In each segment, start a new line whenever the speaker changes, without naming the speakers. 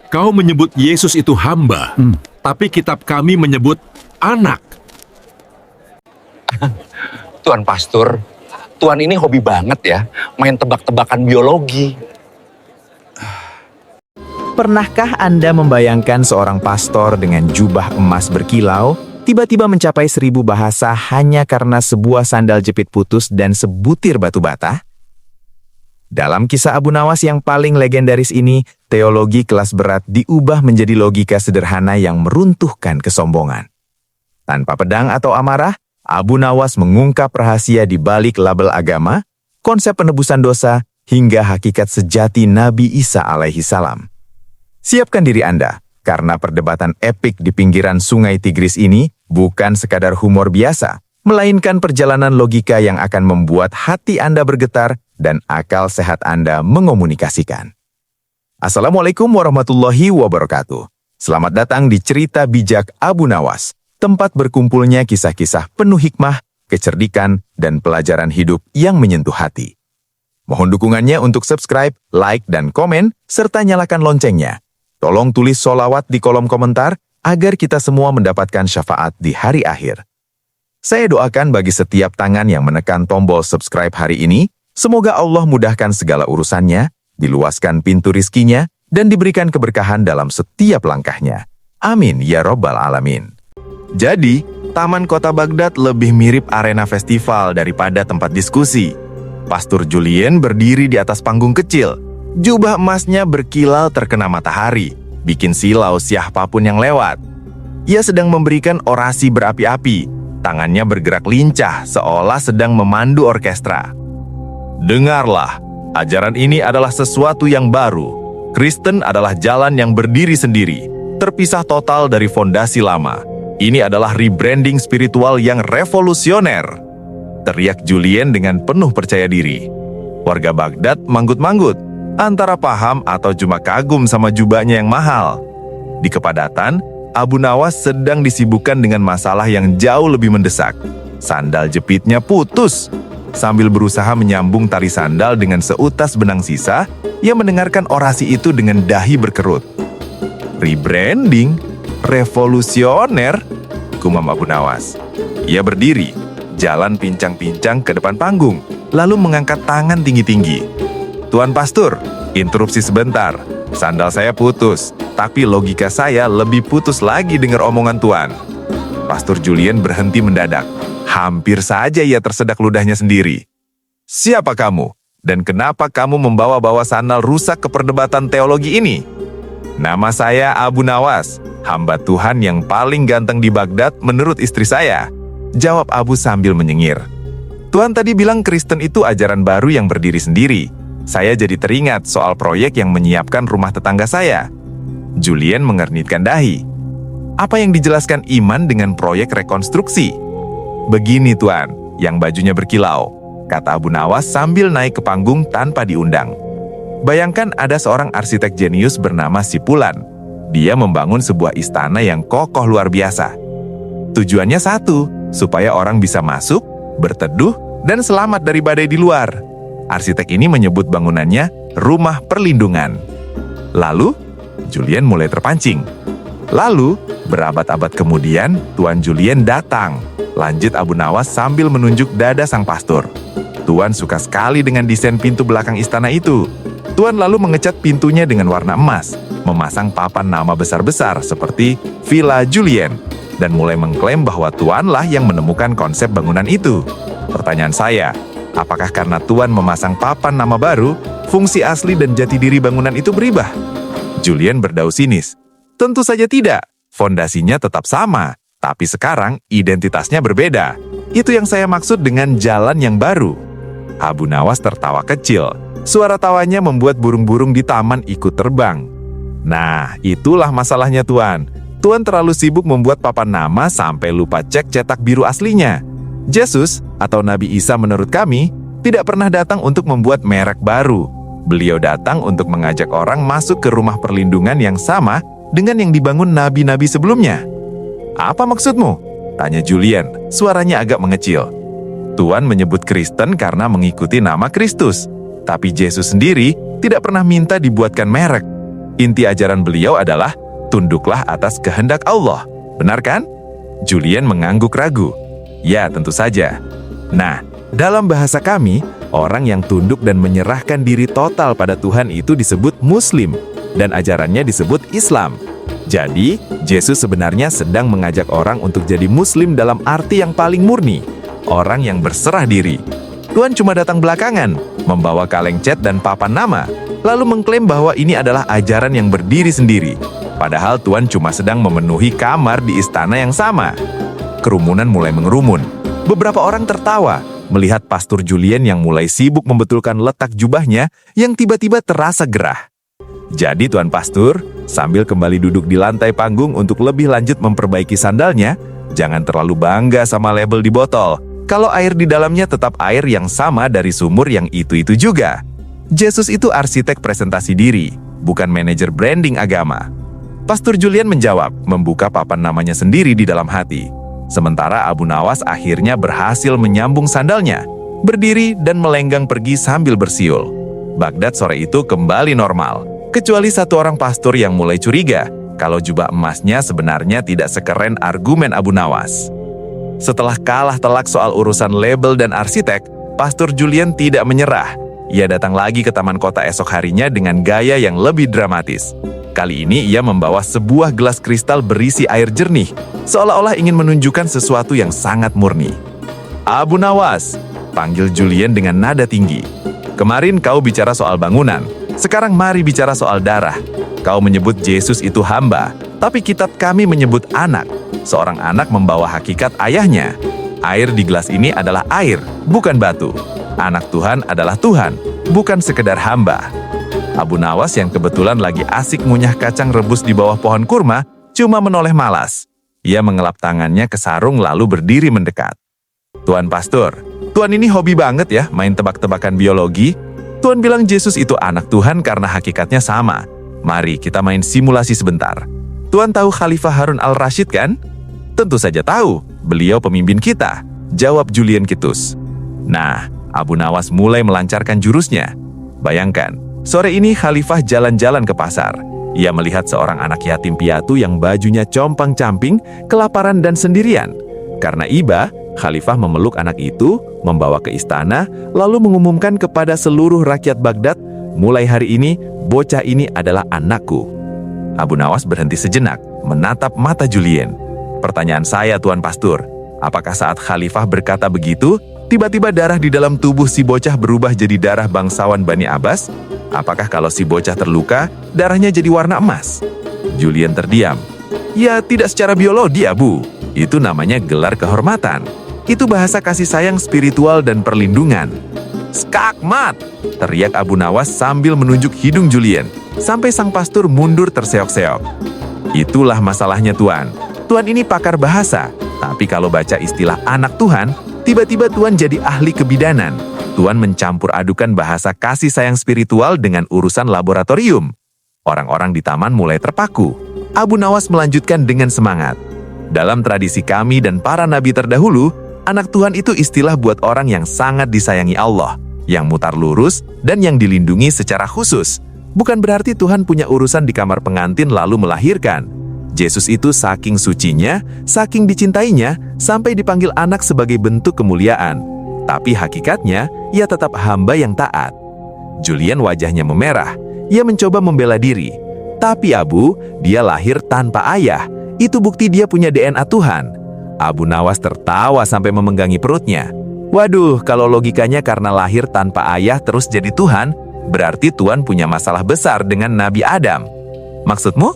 Kau menyebut Yesus itu hamba, tapi kitab kami menyebut anak.
Tuan Pastor, Tuan ini hobi banget ya, main tebak-tebakan biologi.
Pernahkah Anda membayangkan seorang pastor dengan jubah emas berkilau, tiba-tiba mencapai 1000 bahasa hanya karena sebuah sandal jepit putus dan sebutir batu bata? Dalam kisah Abu Nawas yang paling legendaris ini, teologi kelas berat diubah menjadi logika sederhana yang meruntuhkan kesombongan. Tanpa pedang atau amarah, Abu Nawas mengungkap rahasia di balik label agama, konsep penebusan dosa, hingga hakikat sejati Nabi Isa alaihi salam. Siapkan diri Anda, karena perdebatan epik di pinggiran Sungai Tigris ini bukan sekadar humor biasa, melainkan perjalanan logika yang akan membuat hati Anda bergetar dan akal sehat Anda mengomunikasikan. Assalamualaikum warahmatullahi wabarakatuh. Selamat datang di Cerita Bijak Abu Nawas, tempat berkumpulnya kisah-kisah penuh hikmah, kecerdikan, dan pelajaran hidup yang menyentuh hati. Mohon dukungannya untuk subscribe, like, dan komen, serta nyalakan loncengnya. Tolong tulis sholawat di kolom komentar agar kita semua mendapatkan syafaat di hari akhir. Saya doakan bagi setiap tangan yang menekan tombol subscribe hari ini, semoga Allah mudahkan segala urusannya, diluaskan pintu rizkinya, dan diberikan keberkahan dalam setiap langkahnya. Amin ya Rabbal Alamin. Jadi, Taman Kota Baghdad lebih mirip arena festival daripada tempat diskusi. Pastor Julien berdiri di atas panggung kecil. Jubah emasnya berkilau terkena matahari, bikin silau siapapun yang lewat. Ia sedang memberikan orasi berapi-api, tangannya bergerak lincah seolah sedang memandu orkestra. Dengarlah, ajaran ini adalah sesuatu yang baru. Kristen adalah jalan yang berdiri sendiri, terpisah total dari fondasi lama. Ini adalah rebranding spiritual yang revolusioner, teriak Julien dengan penuh percaya diri. Warga Baghdad manggut-manggut, antara paham atau cuma kagum sama jubahnya yang mahal. Di kepadatan, Abu Nawas sedang disibukkan dengan masalah yang jauh lebih mendesak. Sandal jepitnya putus. Sambil berusaha menyambung tali sandal dengan seutas benang sisa, ia mendengarkan orasi itu dengan dahi berkerut. Rebranding? Revolusioner? Gumam Abu Nawas. Ia berdiri, jalan pincang-pincang ke depan panggung, lalu mengangkat tangan tinggi-tinggi. Tuan Pastor, interupsi sebentar. Sandal saya putus, tapi logika saya lebih putus lagi dengar omongan Tuan. Pastor Julien berhenti mendadak. Hampir saja ia tersedak ludahnya sendiri. Siapa kamu? Dan kenapa kamu membawa-bawa sandal rusak ke perdebatan teologi ini? Nama saya Abu Nawas, hamba Tuhan yang paling ganteng di Baghdad menurut istri saya. Jawab Abu sambil menyengir. Tuhan tadi bilang Kristen itu ajaran baru yang berdiri sendiri. Saya jadi teringat soal proyek yang menyiapkan rumah tetangga saya. Julien mengernitkan dahi. Apa yang dijelaskan Iman dengan proyek rekonstruksi? Begini Tuan, yang bajunya berkilau, kata Abu Nawas sambil naik ke panggung tanpa diundang. Bayangkan ada seorang arsitek jenius bernama Sipulan. Dia membangun sebuah istana yang kokoh luar biasa. Tujuannya satu, supaya orang bisa masuk, berteduh, dan selamat dari badai di luar. Arsitek ini menyebut bangunannya rumah perlindungan. Lalu, Julien mulai terpancing. Lalu, berabad-abad kemudian, Tuan Julien datang. Lanjut Abu Nawas sambil menunjuk dada sang pastor. Tuan suka sekali dengan desain pintu belakang istana itu. Tuan lalu mengecat pintunya dengan warna emas, memasang papan nama besar-besar seperti Villa Julien, dan mulai mengklaim bahwa Tuanlah yang menemukan konsep bangunan itu. Pertanyaan saya, apakah karena Tuan memasang papan nama baru, fungsi asli dan jati diri bangunan itu berubah? Julien berdau sinis. Tentu saja tidak, fondasinya tetap sama. Tapi sekarang identitasnya berbeda. Itu yang saya maksud dengan jalan yang baru. Abu Nawas tertawa kecil. Suara tawanya membuat burung-burung di taman ikut terbang. Nah, itulah masalahnya Tuan. Tuan terlalu sibuk membuat papan nama sampai lupa cek cetak biru aslinya. Yesus, atau Nabi Isa menurut kami, tidak pernah datang untuk membuat merek baru. Beliau datang untuk mengajak orang masuk ke rumah perlindungan yang sama dengan yang dibangun nabi-nabi sebelumnya. Apa maksudmu? Tanya Julien, suaranya agak mengecil. Tuan menyebut Kristen karena mengikuti nama Kristus. Tapi Yesus sendiri tidak pernah minta dibuatkan merek. Inti ajaran beliau adalah, tunduklah atas kehendak Allah. Benar kan? Julian mengangguk ragu. Ya, tentu saja. Nah, dalam bahasa kami, orang yang tunduk dan menyerahkan diri total pada Tuhan itu disebut Muslim, dan ajarannya disebut Islam. Jadi, Yesus sebenarnya sedang mengajak orang untuk jadi Muslim dalam arti yang paling murni, orang yang berserah diri. Tuhan cuma datang belakangan, membawa kaleng cat dan papan nama, lalu mengklaim bahwa ini adalah ajaran yang berdiri sendiri. Padahal Tuhan cuma sedang memenuhi kamar di istana yang sama. Kerumunan mulai mengerumun. Beberapa orang tertawa melihat Pastor Julian yang mulai sibuk membetulkan letak jubahnya yang tiba-tiba terasa gerah. Jadi Tuan Pastor, sambil kembali duduk di lantai panggung untuk lebih lanjut memperbaiki sandalnya, jangan terlalu bangga sama label di botol. Kalau air di dalamnya tetap air yang sama dari sumur yang itu-itu juga. Yesus itu arsitek presentasi diri, bukan manajer branding agama. Pastor Julian menjawab, membuka papan namanya sendiri di dalam hati. Sementara Abu Nawas akhirnya berhasil menyambung sandalnya, berdiri dan melenggang pergi sambil bersiul. Baghdad sore itu kembali normal, kecuali satu orang pastor yang mulai curiga kalau jubah emasnya sebenarnya tidak sekeren argumen Abu Nawas. Setelah kalah telak soal urusan label dan arsitek, Pastor Julian tidak menyerah. Ia datang lagi ke taman kota esok harinya dengan gaya yang lebih dramatis. Kali ini ia membawa sebuah gelas kristal berisi air jernih, seolah-olah ingin menunjukkan sesuatu yang sangat murni. Abu Nawas, panggil Julian dengan nada tinggi. Kemarin kau bicara soal bangunan, sekarang mari bicara soal darah. Kau menyebut Yesus itu hamba, tapi kitab kami menyebut anak. Seorang anak membawa hakikat ayahnya. Air di gelas ini adalah air, bukan batu. Anak Tuhan adalah Tuhan, bukan sekedar hamba. Abu Nawas yang kebetulan lagi asik ngunyah kacang rebus di bawah pohon kurma, cuma menoleh malas. Ia mengelap tangannya ke sarung lalu berdiri mendekat. Tuan Pastor, Tuan ini hobi banget ya main tebak-tebakan biologi. Tuan bilang Yesus itu anak Tuhan karena hakikatnya sama. Mari kita main simulasi sebentar. Tuan tahu Khalifah Harun al-Rashid kan? Tentu saja tahu, beliau pemimpin kita, jawab Julian Kitus. Nah, Abu Nawas mulai melancarkan jurusnya. Bayangkan, sore ini Khalifah jalan-jalan ke pasar. Ia melihat seorang anak yatim piatu yang bajunya compang-camping, kelaparan dan sendirian. Karena iba, Khalifah memeluk anak itu, membawa ke istana, lalu mengumumkan kepada seluruh rakyat Baghdad, mulai hari ini, bocah ini adalah anakku. Abu Nawas berhenti sejenak, menatap mata Julian. Pertanyaan saya, Tuan Pastor, apakah saat Khalifah berkata begitu, tiba-tiba darah di dalam tubuh si bocah berubah jadi darah bangsawan Bani Abbas? Apakah kalau si bocah terluka, darahnya jadi warna emas? Julian terdiam. Ya, tidak secara biologi, Abu. Itu namanya gelar kehormatan. Itu bahasa kasih sayang spiritual dan perlindungan. Skakmat! Teriak Abu Nawas sambil menunjuk hidung Julian, sampai sang pastor mundur terseok-seok. Itulah masalahnya, Tuan. Tuan ini pakar bahasa, tapi kalau baca istilah anak Tuhan, tiba-tiba Tuan jadi ahli kebidanan. Tuan mencampur adukan bahasa kasih sayang spiritual dengan urusan laboratorium. Orang-orang di taman mulai terpaku. Abu Nawas melanjutkan dengan semangat. Dalam tradisi kami dan para nabi terdahulu, anak Tuhan itu istilah buat orang yang sangat disayangi Allah, yang mutar lurus dan yang dilindungi secara khusus. Bukan berarti Tuhan punya urusan di kamar pengantin lalu melahirkan. Yesus itu saking sucinya, saking dicintainya, sampai dipanggil anak sebagai bentuk kemuliaan. Tapi hakikatnya, ia tetap hamba yang taat. Julian wajahnya memerah. Ia mencoba membela diri. Tapi Abu, dia lahir tanpa ayah. Itu bukti dia punya DNA Tuhan. Abu Nawas tertawa sampai memenggangi perutnya. Waduh, kalau logikanya karena lahir tanpa ayah terus jadi Tuhan, berarti Tuhan punya masalah besar dengan Nabi Adam. Maksudmu?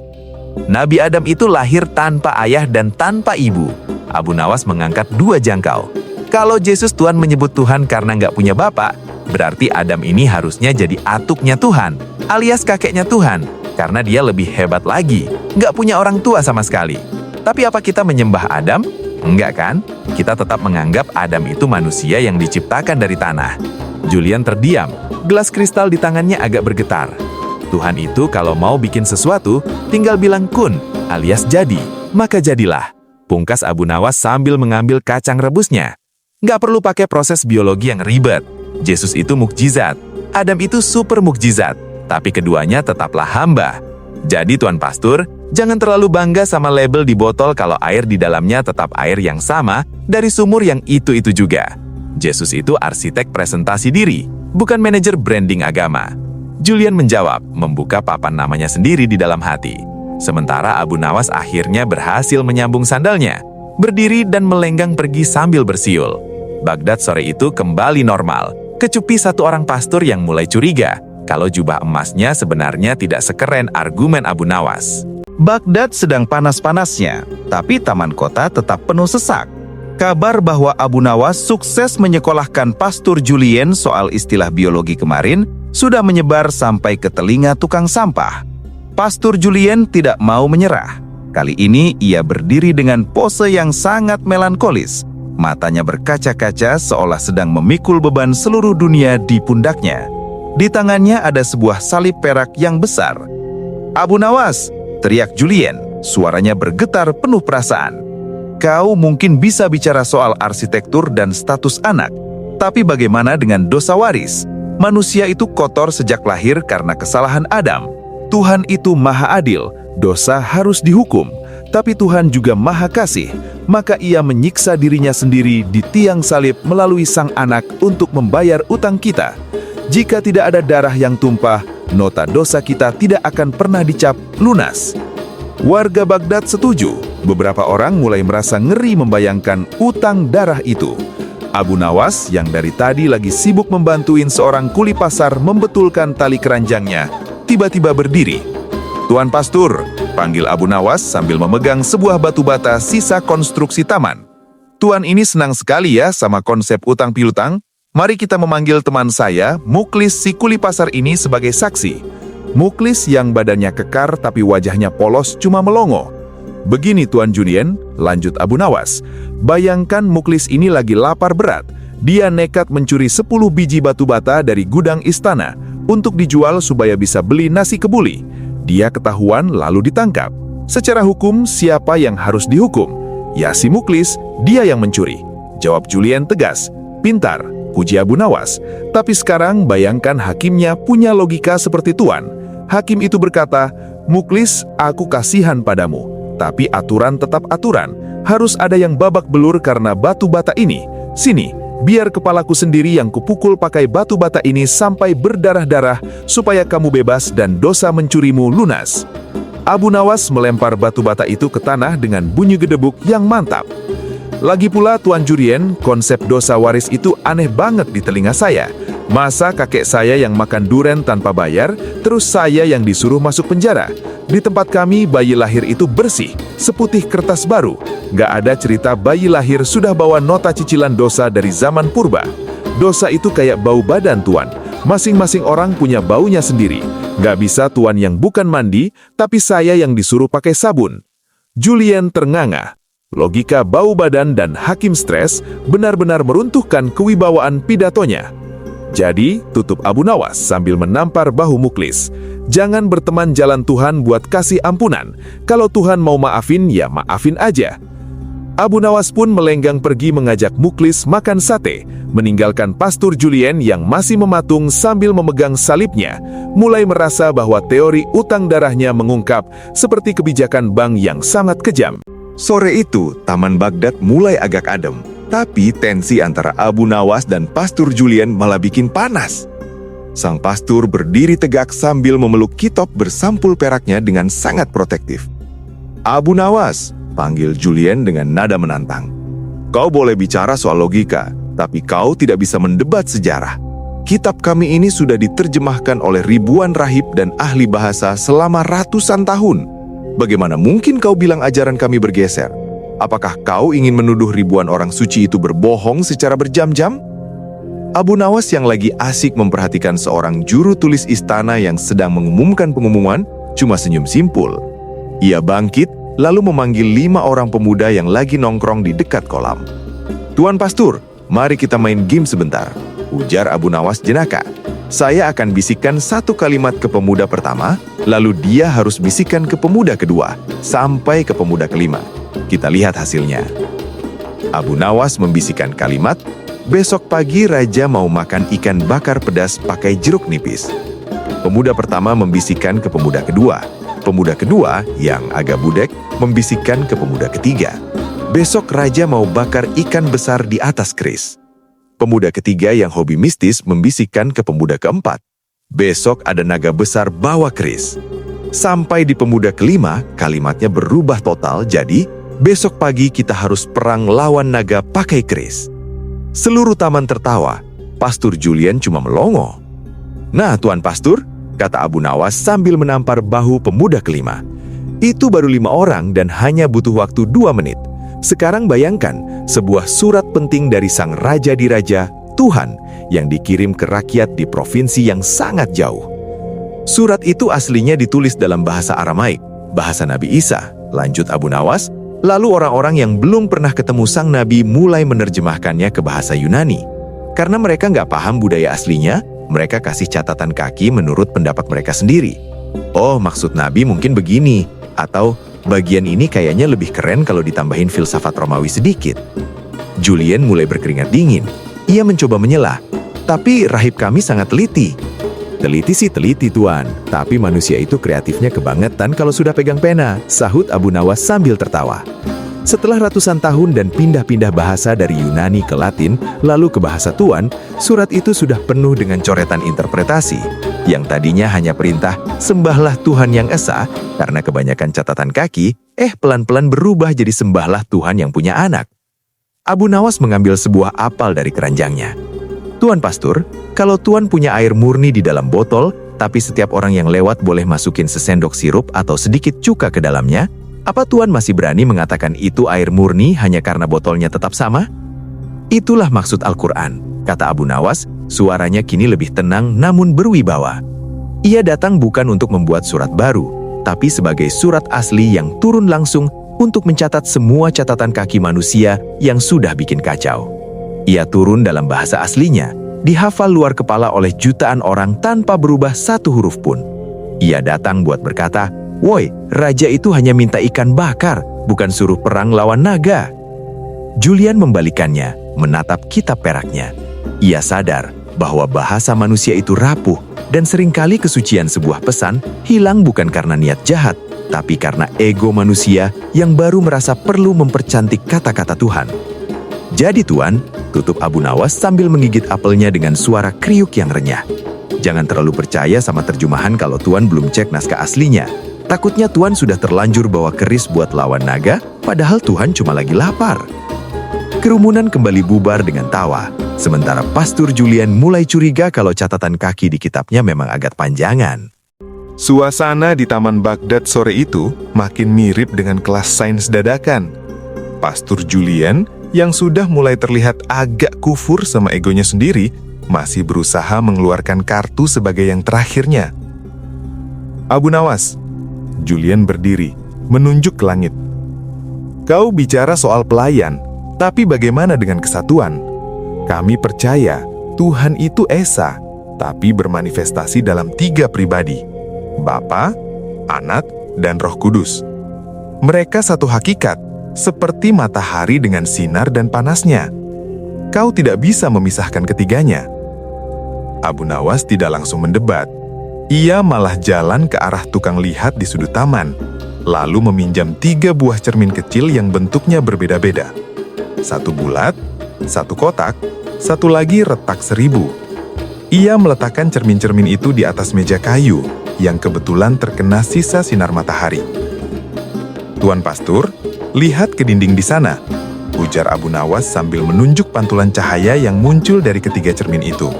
Nabi Adam itu lahir tanpa ayah dan tanpa ibu. Abu Nawas mengangkat dua jangkau. Kalau Yesus Tuhan menyebut Tuhan karena nggak punya bapak, berarti Adam ini harusnya jadi atuknya Tuhan, alias kakeknya Tuhan, karena dia lebih hebat lagi, nggak punya orang tua sama sekali. Tapi apa kita menyembah Adam? Enggak kan? Kita tetap menganggap Adam itu manusia yang diciptakan dari tanah. Julian terdiam, gelas kristal di tangannya agak bergetar. Tuhan itu kalau mau bikin sesuatu, tinggal bilang kun, alias jadi, maka jadilah. Pungkas Abu Nawas sambil mengambil kacang rebusnya. Nggak perlu pakai proses biologi yang ribet. Yesus itu mukjizat, Adam itu super mukjizat, tapi keduanya tetaplah hamba. Jadi Tuan Pastur, jangan terlalu bangga sama label di botol kalau air di dalamnya tetap air yang sama dari sumur yang itu-itu juga. Yesus itu arsitek presentasi diri, bukan manajer branding agama. Julian menjawab, membuka papan namanya sendiri di dalam hati. Sementara Abu Nawas akhirnya berhasil menyambung sandalnya, berdiri dan melenggang pergi sambil bersiul. Baghdad sore itu kembali normal, kecuali satu orang pastor yang mulai curiga kalau jubah emasnya sebenarnya tidak sekeren argumen Abu Nawas.
Baghdad sedang panas-panasnya, tapi taman kota tetap penuh sesak. Kabar bahwa Abu Nawas sukses menyekolahkan Pastor Julian soal istilah biologi kemarin sudah menyebar sampai ke telinga tukang sampah. Pastor Julian tidak mau menyerah. Kali ini ia berdiri dengan pose yang sangat melankolis. Matanya berkaca-kaca seolah sedang memikul beban seluruh dunia di pundaknya. Di tangannya ada sebuah salib perak yang besar. "Abu Nawas!" teriak Julian, suaranya bergetar penuh perasaan. "Kau mungkin bisa bicara soal arsitektur dan status anak, tapi bagaimana dengan dosa waris? Manusia itu kotor sejak lahir karena kesalahan Adam. Tuhan itu maha adil, dosa harus dihukum, tapi Tuhan juga maha kasih, maka ia menyiksa dirinya sendiri di tiang salib melalui sang anak untuk membayar utang kita. Jika tidak ada darah yang tumpah, nota dosa kita tidak akan pernah dicap lunas." Warga Baghdad setuju. Beberapa orang mulai merasa ngeri membayangkan utang darah itu. Abu Nawas yang dari tadi lagi sibuk membantuin seorang kuli pasar membetulkan tali keranjangnya, tiba-tiba berdiri. "Tuan Pastur," panggil Abu Nawas sambil memegang sebuah batu bata sisa konstruksi taman. "Tuan ini senang sekali ya sama konsep utang piutang. Mari kita memanggil teman saya, Muklis si kuli pasar ini sebagai saksi." Muklis yang badannya kekar tapi wajahnya polos cuma melongo. "Begini Tuan Julian," lanjut Abu Nawas. "Bayangkan Muklis ini lagi lapar berat. Dia nekat mencuri 10 biji batu bata dari gudang istana untuk dijual supaya bisa beli nasi kebuli. Dia ketahuan lalu ditangkap. Secara hukum siapa yang harus dihukum? Ya si Muklis, dia yang mencuri." Jawab Julian tegas. "Pintar," puji Abu Nawas. "Tapi sekarang bayangkan hakimnya punya logika seperti Tuan. Hakim itu berkata, 'Muklis, aku kasihan padamu. Tapi aturan tetap aturan. Harus ada yang babak belur karena batu bata ini. Sini, biar kepalaku sendiri yang kupukul pakai batu bata ini sampai berdarah-darah supaya kamu bebas dan dosa mencurimu lunas.'" Abu Nawas melempar batu bata itu ke tanah dengan bunyi gedebuk yang mantap. "Lagi pula Tuan Julian, konsep dosa waris itu aneh banget di telinga saya. Masa kakek saya yang makan duren tanpa bayar, terus saya yang disuruh masuk penjara? Di tempat kami bayi lahir itu bersih, seputih kertas baru. Gak ada cerita bayi lahir sudah bawa nota cicilan dosa dari zaman purba. Dosa itu kayak bau badan Tuan. Masing-masing orang punya baunya sendiri. Gak bisa Tuan yang bukan mandi, tapi saya yang disuruh pakai sabun." Julian ternganga. Logika bau badan dan hakim stres benar-benar meruntuhkan kewibawaan pidatonya. Jadi, tutup Abu Nawas sambil menampar bahu Muklis. "Jangan berteman jalan Tuhan buat kasih ampunan. Kalau Tuhan mau maafin, ya maafin aja." Abu Nawas pun melenggang pergi mengajak Muklis makan sate, meninggalkan Pastor Julian yang masih mematung sambil memegang salibnya, mulai merasa bahwa teori utang darahnya mengungkap seperti kebijakan bank yang sangat kejam. Sore itu, Taman Baghdad mulai agak adem, tapi tensi antara Abu Nawas dan Pastor Julian malah bikin panas. Sang pastor berdiri tegak sambil memeluk kitab bersampul peraknya dengan sangat protektif. "Abu Nawas," panggil Julian dengan nada menantang. "Kau boleh bicara soal logika, tapi kau tidak bisa mendebat sejarah. Kitab kami ini sudah diterjemahkan oleh ribuan rahib dan ahli bahasa selama ratusan tahun. Bagaimana mungkin kau bilang ajaran kami bergeser? Apakah kau ingin menuduh ribuan orang suci itu berbohong secara berjam-jam?" Abu Nawas yang lagi asik memperhatikan seorang juru tulis istana yang sedang mengumumkan pengumuman, cuma senyum simpul. Ia bangkit, lalu memanggil 5 orang pemuda yang lagi nongkrong di dekat kolam. "Tuan Pastur, mari kita main game sebentar," ujar Abu Nawas jenaka. "Saya akan bisikkan satu kalimat ke pemuda pertama, lalu dia harus bisikkan ke pemuda kedua, sampai ke pemuda kelima. Kita lihat hasilnya." Abu Nawas membisikkan kalimat, "Besok pagi Raja mau makan ikan bakar pedas pakai jeruk nipis." Pemuda pertama membisikkan ke pemuda kedua, Pemuda kedua, yang agak budek, membisikkan ke pemuda ketiga. Besok raja mau bakar ikan besar di atas keris. Pemuda ketiga yang hobi mistis membisikkan ke pemuda keempat. Besok ada naga besar bawa keris. Sampai di pemuda kelima, kalimatnya berubah total jadi, besok pagi kita harus perang lawan naga pakai keris. Seluruh taman tertawa, Pastor Julian cuma melongo. Nah, Tuan Pastor, kata Abu Nawas sambil menampar bahu pemuda kelima. Itu baru 5 orang dan hanya butuh waktu 2 menit. Sekarang bayangkan, sebuah surat penting dari sang raja di raja, Tuhan, yang dikirim ke rakyat di provinsi yang sangat jauh. Surat itu aslinya ditulis dalam bahasa Aramaik, bahasa Nabi Isa, lanjut Abu Nawas. Lalu orang-orang yang belum pernah ketemu sang Nabi mulai menerjemahkannya ke bahasa Yunani. Karena mereka nggak paham budaya aslinya, mereka kasih catatan kaki menurut pendapat mereka sendiri. Oh, maksud Nabi mungkin begini, atau bagian ini kayaknya lebih keren kalau ditambahin filsafat Romawi sedikit. Julian mulai berkeringat dingin. Ia mencoba menyelah, tapi rahib kami sangat teliti. Teliti sih teliti, Tuan. Tapi manusia itu kreatifnya kebangetan kalau sudah pegang pena, sahut Abu Nawas sambil tertawa. Setelah ratusan tahun dan pindah-pindah bahasa dari Yunani ke Latin, lalu ke bahasa Tuan, surat itu sudah penuh dengan coretan interpretasi. Yang tadinya hanya perintah, sembahlah Tuhan yang esa, karena kebanyakan catatan kaki, pelan-pelan berubah jadi sembahlah Tuhan yang punya anak. Abu Nawas mengambil sebuah apel dari keranjangnya. Tuan Pastor, kalau Tuan punya air murni di dalam botol, tapi setiap orang yang lewat boleh masukin sesendok sirup atau sedikit cuka ke dalamnya, apa Tuan masih berani mengatakan itu air murni hanya karena botolnya tetap sama? Itulah maksud Al-Quran, kata Abu Nawas, suaranya kini lebih tenang namun berwibawa. Ia datang bukan untuk membuat surat baru, tapi sebagai surat asli yang turun langsung untuk mencatat semua catatan kaki manusia yang sudah bikin kacau. Ia turun dalam bahasa aslinya, dihafal luar kepala oleh jutaan orang tanpa berubah satu huruf pun. Ia datang buat berkata, "Woi, raja itu hanya minta ikan bakar, bukan suruh perang lawan naga." Julian membalikannya, menatap kitab peraknya. Ia sadar bahwa bahasa manusia itu rapuh, dan seringkali kesucian sebuah pesan hilang bukan karena niat jahat, tapi karena ego manusia yang baru merasa perlu mempercantik kata-kata Tuhan. Jadi Tuan, tutup Abu Nawas sambil menggigit apelnya dengan suara kriuk yang renyah. Jangan terlalu percaya sama terjemahan kalau Tuan belum cek naskah aslinya. Takutnya Tuan sudah terlanjur bawa keris buat lawan naga, padahal Tuhan cuma lagi lapar. Kerumunan kembali bubar dengan tawa, sementara Pastor Julian mulai curiga kalau catatan kaki di kitabnya memang agak panjangan.
Suasana di Taman Baghdad sore itu makin mirip dengan kelas sains dadakan. Pastor Julian yang sudah mulai terlihat agak kufur sama egonya sendiri, masih berusaha mengeluarkan kartu sebagai yang terakhirnya. Abu Nawas, Julian berdiri, menunjuk ke langit. Kau bicara soal pelayan, tapi bagaimana dengan kesatuan? Kami percaya Tuhan itu Esa, tapi bermanifestasi dalam 3 pribadi, Bapa, Anak, dan Roh Kudus. Mereka satu hakikat, seperti matahari dengan sinar dan panasnya. Kau tidak bisa memisahkan ketiganya. Abu Nawas tidak langsung mendebat. Ia malah jalan ke arah tukang lihat di sudut taman, lalu meminjam 3 buah cermin kecil yang bentuknya berbeda-beda. 1 bulat, 1 kotak, 1 lagi retak 1000. Ia meletakkan cermin-cermin itu di atas meja kayu yang kebetulan terkena sisa sinar matahari. Tuan Pastor, lihat ke dinding di sana, ujar Abu Nawas sambil menunjuk pantulan cahaya yang muncul dari ketiga cermin itu.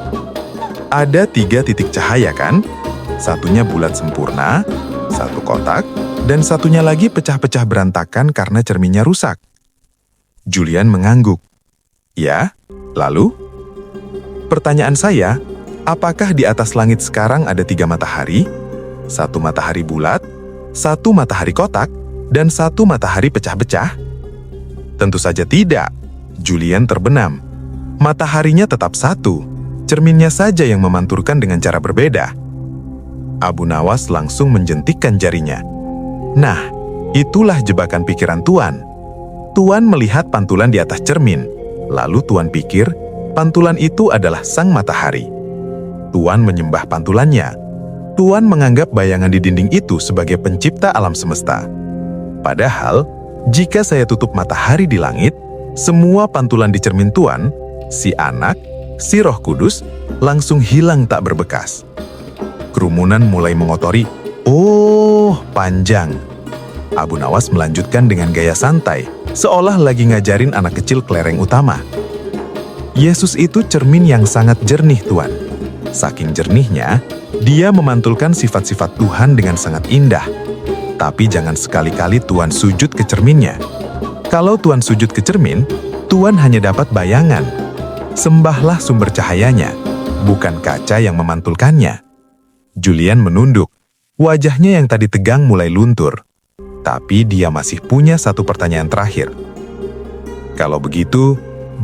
Ada 3 titik cahaya kan? Satunya bulat sempurna, 1 kotak, dan satunya lagi pecah-pecah berantakan karena cerminnya rusak. Julian mengangguk. Ya, lalu? Pertanyaan saya, apakah di atas langit sekarang ada 3 matahari? 1 matahari bulat, 1 matahari kotak, dan 1 matahari pecah-pecah? Tentu saja tidak. Julian terbenam. Mataharinya tetap 1. Cerminnya saja yang memanturkan dengan cara berbeda. Abu Nawas langsung menjentikkan jarinya. Nah, itulah jebakan pikiran Tuan. Tuan melihat pantulan di atas cermin. Lalu Tuan pikir pantulan itu adalah sang matahari. Tuan menyembah pantulannya. Tuan menganggap bayangan di dinding itu sebagai pencipta alam semesta. Padahal, jika saya tutup matahari di langit, semua pantulan di cermin Tuan, si Anak, si Roh Kudus, langsung hilang tak berbekas. Kerumunan mulai mengotori, "Oh, panjang." Abu Nawas melanjutkan dengan gaya santai, seolah lagi ngajarin anak kecil kelereng utama. Yesus itu cermin yang sangat jernih, Tuan. Saking jernihnya, dia memantulkan sifat-sifat Tuhan dengan sangat indah. Tapi jangan sekali-kali Tuan sujud ke cerminnya. Kalau Tuan sujud ke cermin, Tuan hanya dapat bayangan. Sembahlah sumber cahayanya, bukan kaca yang memantulkannya. Julian menunduk. Wajahnya yang tadi tegang mulai luntur. Tapi dia masih punya satu pertanyaan terakhir. Kalau begitu,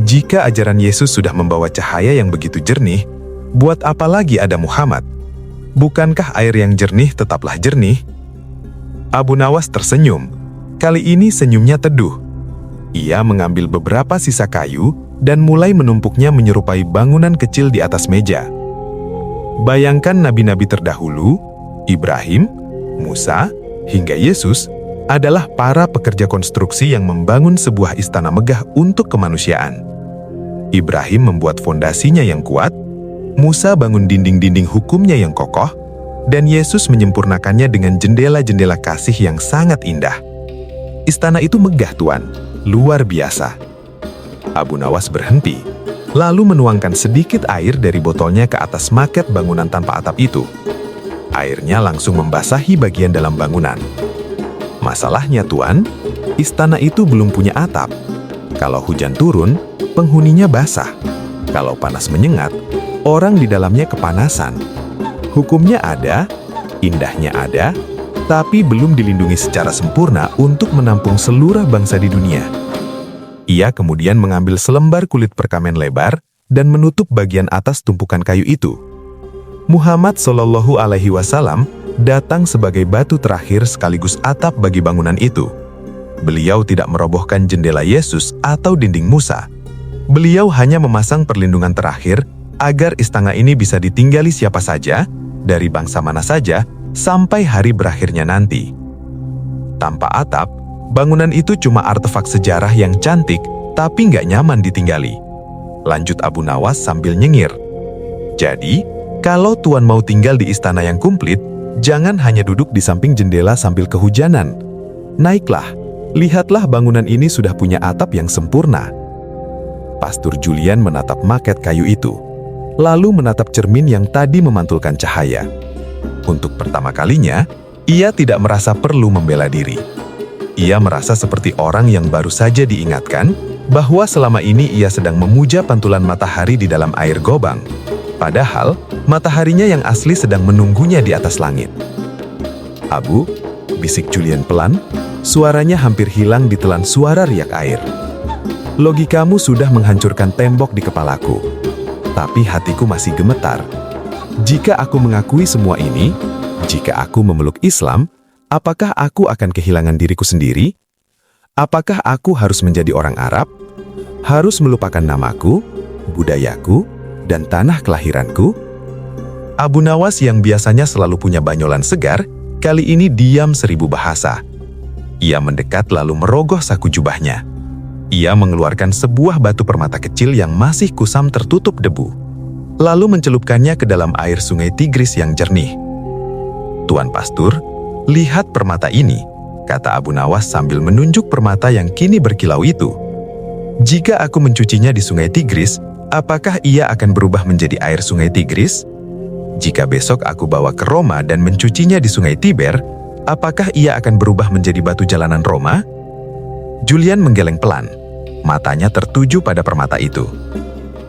jika ajaran Yesus sudah membawa cahaya yang begitu jernih, buat apa lagi ada Muhammad? Bukankah air yang jernih tetaplah jernih? Abu Nawas tersenyum. Kali ini senyumnya teduh. Ia mengambil beberapa sisa kayu dan mulai menumpuknya menyerupai bangunan kecil di atas meja. Bayangkan nabi-nabi terdahulu, Ibrahim, Musa, hingga Yesus, adalah para pekerja konstruksi yang membangun sebuah istana megah untuk kemanusiaan. Ibrahim membuat fondasinya yang kuat, Musa bangun dinding-dinding hukumnya yang kokoh, dan Yesus menyempurnakannya dengan jendela-jendela kasih yang sangat indah. Istana itu megah, Tuan, luar biasa. Abu Nawas berhenti, lalu menuangkan sedikit air dari botolnya ke atas maket bangunan tanpa atap itu. Airnya langsung membasahi bagian dalam bangunan. Masalahnya, Tuan, istana itu belum punya atap. Kalau hujan turun, penghuninya basah. Kalau panas menyengat, orang di dalamnya kepanasan. Hukumnya ada, indahnya ada, tapi belum dilindungi secara sempurna untuk menampung seluruh bangsa di dunia. Ia kemudian mengambil selembar kulit perkamen lebar dan menutup bagian atas tumpukan kayu itu. Muhammad Shallallahu Alaihi Wasallam datang sebagai batu terakhir sekaligus atap bagi bangunan itu. Beliau tidak merobohkan jendela Yesus atau dinding Musa. Beliau hanya memasang perlindungan terakhir agar istana ini bisa ditinggali siapa saja, dari bangsa mana saja, sampai hari berakhirnya nanti. Tanpa atap, bangunan itu cuma artefak sejarah yang cantik, tapi nggak nyaman ditinggali. Lanjut Abu Nawas sambil nyengir. Jadi, kalau Tuan mau tinggal di istana yang komplit, jangan hanya duduk di samping jendela sambil kehujanan. Naiklah, lihatlah bangunan ini sudah punya atap yang sempurna. Pastor Julian menatap maket kayu itu, lalu menatap cermin yang tadi memantulkan cahaya. Untuk pertama kalinya, ia tidak merasa perlu membela diri. Ia merasa seperti orang yang baru saja diingatkan bahwa selama ini ia sedang memuja pantulan matahari di dalam air gobang. Padahal, mataharinya yang asli sedang menunggunya di atas langit. "Abu," bisik Julian pelan, suaranya hampir hilang ditelan suara riak air. "Logikamu sudah menghancurkan tembok di kepalaku, tapi hatiku masih gemetar. Jika aku mengakui semua ini, jika aku memeluk Islam, apakah aku akan kehilangan diriku sendiri? Apakah aku harus menjadi orang Arab? Harus melupakan namaku, budayaku, dan tanah kelahiranku?" Abu Nawas yang biasanya selalu punya banyolan segar, kali ini diam 1000 bahasa. Ia mendekat lalu merogoh saku jubahnya. Ia mengeluarkan sebuah batu permata kecil yang masih kusam tertutup debu, lalu mencelupkannya ke dalam air sungai Tigris yang jernih. "Tuan Pastur, lihat permata ini," kata Abu Nawas sambil menunjuk permata yang kini berkilau itu. "Jika aku mencucinya di sungai Tigris, apakah ia akan berubah menjadi air sungai Tigris? Jika besok aku bawa ke Roma dan mencucinya di sungai Tiber, apakah ia akan berubah menjadi batu jalanan Roma?" Julian menggeleng pelan. Matanya tertuju pada permata itu.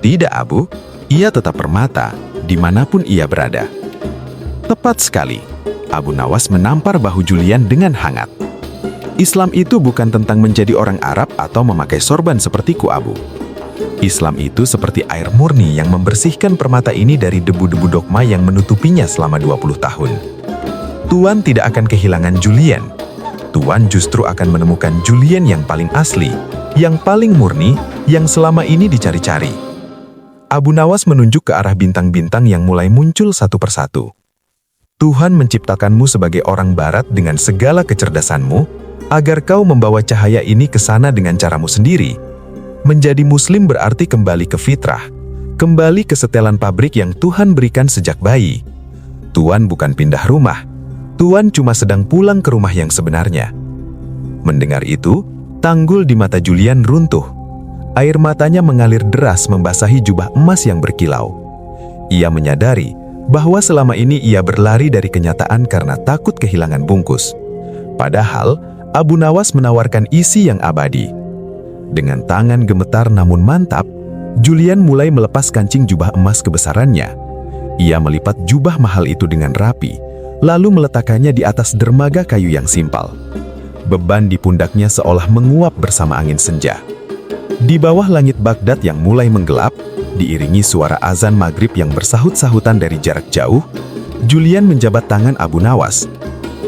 "Tidak, Abu. Ia tetap permata, dimanapun ia berada." "Tepat sekali." Abu Nawas menampar bahu Julian dengan hangat. "Islam itu bukan tentang menjadi orang Arab atau memakai sorban sepertiku, Abu. Islam itu seperti air murni yang membersihkan permata ini dari debu-debu dogma yang menutupinya selama 20 tahun. Tuan tidak akan kehilangan Julian. Tuan justru akan menemukan Julian yang paling asli, yang paling murni, yang selama ini dicari-cari." Abu Nawas menunjuk ke arah bintang-bintang yang mulai muncul satu persatu.
Tuhan menciptakanmu sebagai orang barat dengan segala kecerdasanmu, agar kau membawa cahaya ini ke sana dengan caramu sendiri. Menjadi muslim berarti kembali ke fitrah, kembali ke setelan pabrik yang Tuhan berikan sejak bayi. Tuan bukan pindah rumah, Tuan cuma sedang pulang ke rumah yang sebenarnya. Mendengar itu, tanggul di mata Julian runtuh. Air matanya mengalir deras membasahi jubah emas yang berkilau. Ia menyadari bahwa selama ini ia berlari dari kenyataan karena takut kehilangan bungkus. Padahal, Abu Nawas menawarkan isi yang abadi. Dengan tangan gemetar namun mantap, Julian mulai melepas kancing jubah emas kebesarannya. Ia melipat jubah mahal itu dengan rapi, lalu meletakkannya di atas dermaga kayu yang simpel. Beban di pundaknya seolah menguap bersama angin senja. Di bawah langit Baghdad yang mulai menggelap, diiringi suara azan maghrib yang bersahut-sahutan dari jarak jauh, Julian menjabat tangan Abu Nawas.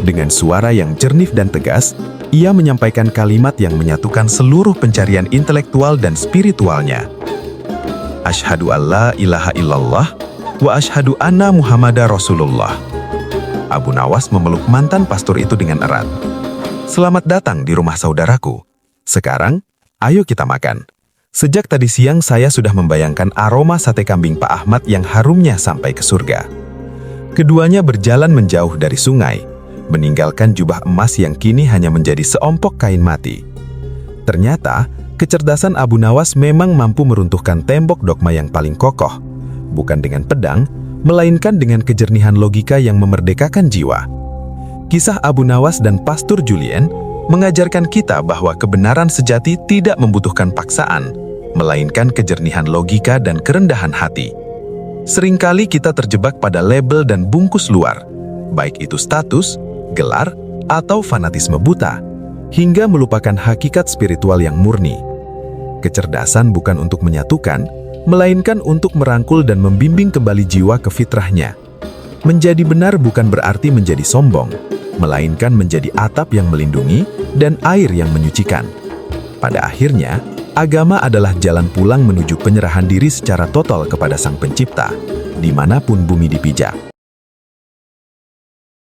Dengan suara yang jernih dan tegas, ia menyampaikan kalimat yang menyatukan seluruh pencarian intelektual dan spiritualnya. Asyhadu alla ilaha illallah wa asyhadu anna Muhammadar Rasulullah. Abu Nawas memeluk mantan pastor itu dengan erat. Selamat datang di rumah saudaraku. Sekarang, ayo kita makan. Sejak tadi siang saya sudah membayangkan aroma sate kambing Pak Ahmad yang harumnya sampai ke surga. Keduanya berjalan menjauh dari sungai, meninggalkan jubah emas yang kini hanya menjadi seompok kain mati. Ternyata, kecerdasan Abu Nawas memang mampu meruntuhkan tembok dogma yang paling kokoh, bukan dengan pedang, melainkan dengan kejernihan logika yang memerdekakan jiwa. Kisah Abu Nawas dan Pastor Julian mengajarkan kita bahwa kebenaran sejati tidak membutuhkan paksaan, melainkan kejernihan logika dan kerendahan hati. Seringkali kita terjebak pada label dan bungkus luar, baik itu status, gelar, atau fanatisme buta, hingga melupakan hakikat spiritual yang murni. Kecerdasan bukan untuk menyatukan, melainkan untuk merangkul dan membimbing kembali jiwa ke fitrahnya. Menjadi benar bukan berarti menjadi sombong, melainkan menjadi atap yang melindungi dan air yang menyucikan. Pada akhirnya, agama adalah jalan pulang menuju penyerahan diri secara total kepada Sang Pencipta, dimanapun bumi dipijak.